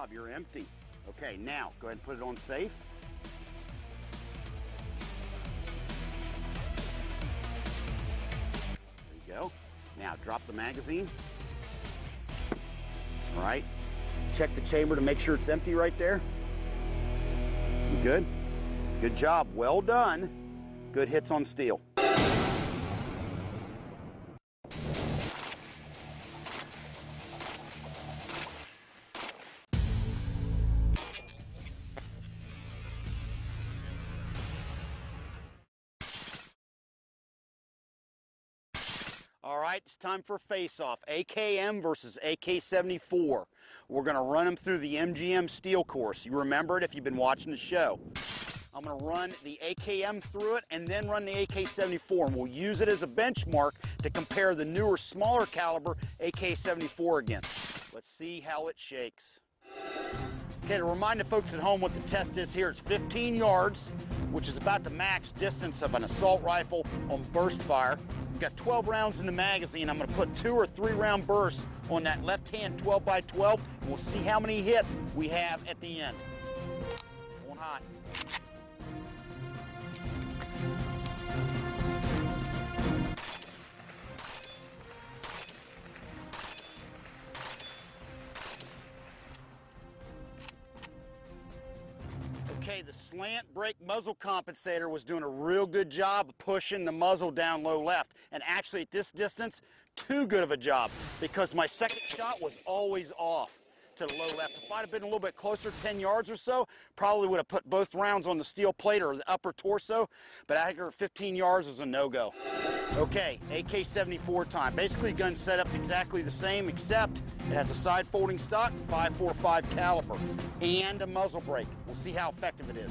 job, you're empty. Okay, now go ahead and put it on safe. There you go. Now drop the magazine. All right, check the chamber to make sure it's empty right there. You good? Good job, well done. Good hits on steel. All right, it's time for face-off. AKM versus AK74. We're going to run them through the MGM steel course. You remember it if you've been watching the show. I'm going to run the AKM through it and then run the AK74. And we'll use it as a benchmark to compare the newer, smaller caliber AK74 against. Let's see how it shakes. Okay, to remind the folks at home what the test is here, it's 15 yards, which is about the max distance of an assault rifle on burst fire. We've got 12 rounds in the magazine. I'm going to put 2 or 3 round bursts on that left hand 12x12, and we'll see how many hits we have at the end. Going hot. Okay, the slant brake muzzle compensator was doing a real good job of pushing the muzzle down low left. And actually at this distance, too good of a job because my second shot was always off to the low left. If I'd have been a little bit closer, 10 yards or so, probably would have put both rounds on the steel plate or the upper torso, but I think 15 yards was a no-go. Okay, AK-74 time. Basically, gun set up exactly the same, except it has a side folding stock, 5.45 caliber, and a muzzle brake. We'll see how effective it is.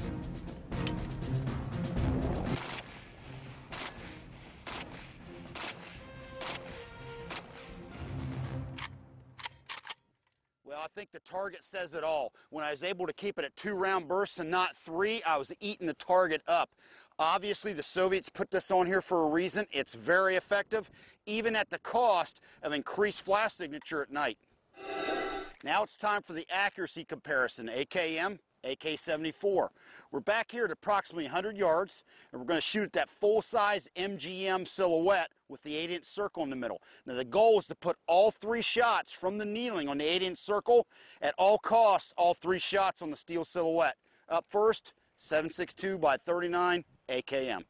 Well, I think the target says it all. When I was able to keep it at 2 round bursts and not 3, I was eating the target up. Obviously, the Soviets put this on here for a reason. It's very effective, even at the cost of increased flash signature at night. Now it's time for the accuracy comparison, AKM, AK-74. We're back here at approximately 100 yards, and we're going to shoot at that full-size MGM silhouette with the 8-inch circle in the middle. Now the goal is to put all 3 shots from the kneeling on the 8-inch circle. At all costs, all 3 shots on the steel silhouette. Up first, 7.62 by 39 AKM.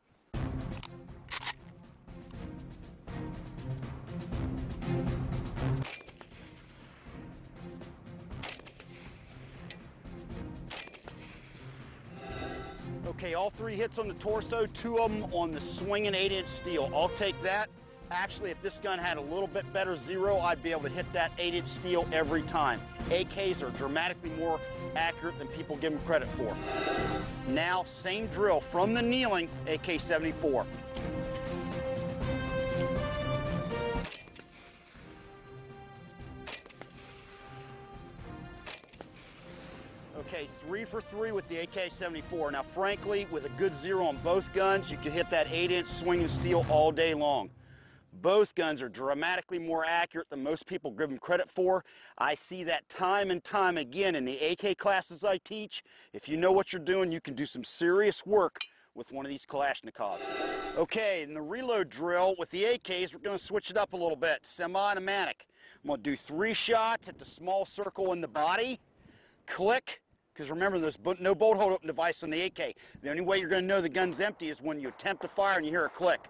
Okay, all 3 hits on the torso, 2 of them on the swinging 8-inch steel. I'll take that. Actually, if this gun had a little bit better zero, I'd be able to hit that 8-inch steel every time. AKs are dramatically more accurate than people give them credit for. Now, same drill from the kneeling, AK-74. Okay, 3 for 3 with the AK-74. Now, frankly, with a good zero on both guns, you can hit that 8-inch swinging steel all day long. Both guns are dramatically more accurate than most people give them credit for. I see that time and time again in the AK classes I teach. If you know what you're doing, you can do some serious work with one of these Kalashnikovs. Okay, in the reload drill with the AKs, we're going to switch it up a little bit. Semi-automatic. I'm going to do 3 shots at the small circle in the body. Click. Because remember, there's no bolt hold open device on the AK. The only way you're going to know the gun's empty is when you attempt to fire and you hear a click.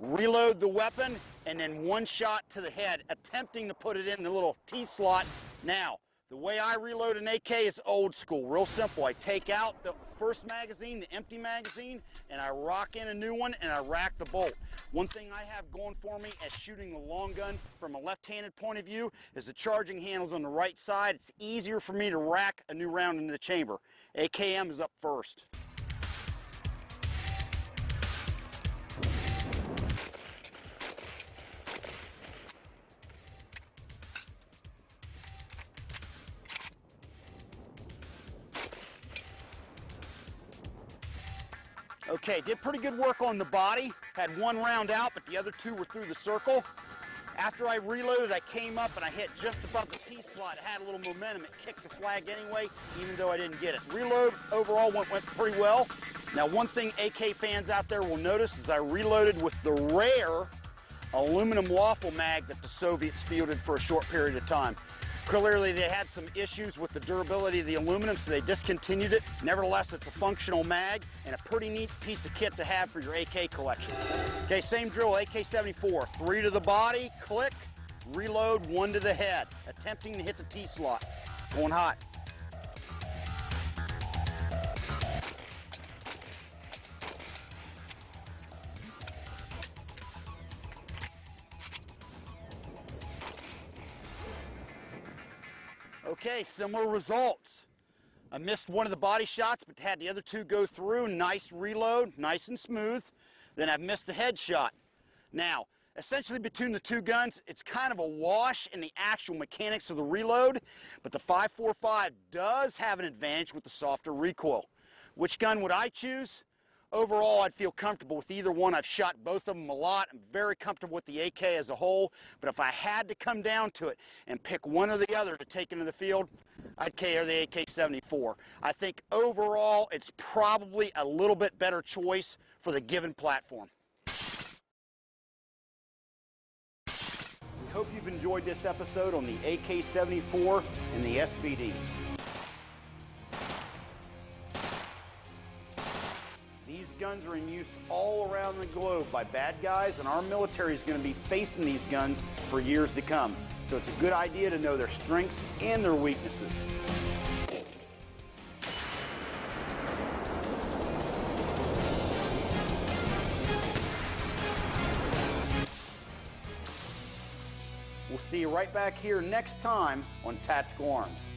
Reload the weapon, and then 1 shot to the head, attempting to put it in the little T-slot. Now, the way I reload an AK is old school, real simple. I take out the first magazine, the empty magazine, and I rock in a new one, and I rack the bolt. One thing I have going for me as shooting the long gun from a left-handed point of view is the charging handle's on the right side. It's easier for me to rack a new round into the chamber. AKM is up first. Okay, did pretty good work on the body. Had 1 round out, but the other 2 were through the circle. After I reloaded, I came up and I hit just above the T-slot. It had a little momentum. It kicked the flag anyway, even though I didn't get it. Reload overall went pretty well. Now, one thing AK fans out there will notice is I reloaded with the rare aluminum waffle mag that the Soviets fielded for a short period of time. Clearly, they had some issues with the durability of the aluminum, so they discontinued it. Nevertheless, it's a functional mag and a pretty neat piece of kit to have for your AK collection. Okay, same drill, AK74. 3 to the body, click, reload, 1 to the head. Attempting to hit the T-slot. Going hot. Okay, similar results. I missed one of the body shots, but had the other 2 go through. Nice reload, nice and smooth. Then I've missed a headshot. Now, essentially between the 2 guns, it's kind of a wash in the actual mechanics of the reload, but the 5.45 does have an advantage with the softer recoil. Which gun would I choose? Overall, I'd feel comfortable with either one. I've shot both of them a lot. I'm very comfortable with the AK as a whole, but if I had to come down to it and pick one or the other to take into the field, I'd carry the AK74. I think overall, it's probably a little bit better choice for the given platform. We hope you've enjoyed this episode on the AK74 and the SVD. These guns are in use all around the globe by bad guys, and our military is going to be facing these guns for years to come. So it's a good idea to know their strengths and their weaknesses. We'll see you right back here next time on Tactical Arms.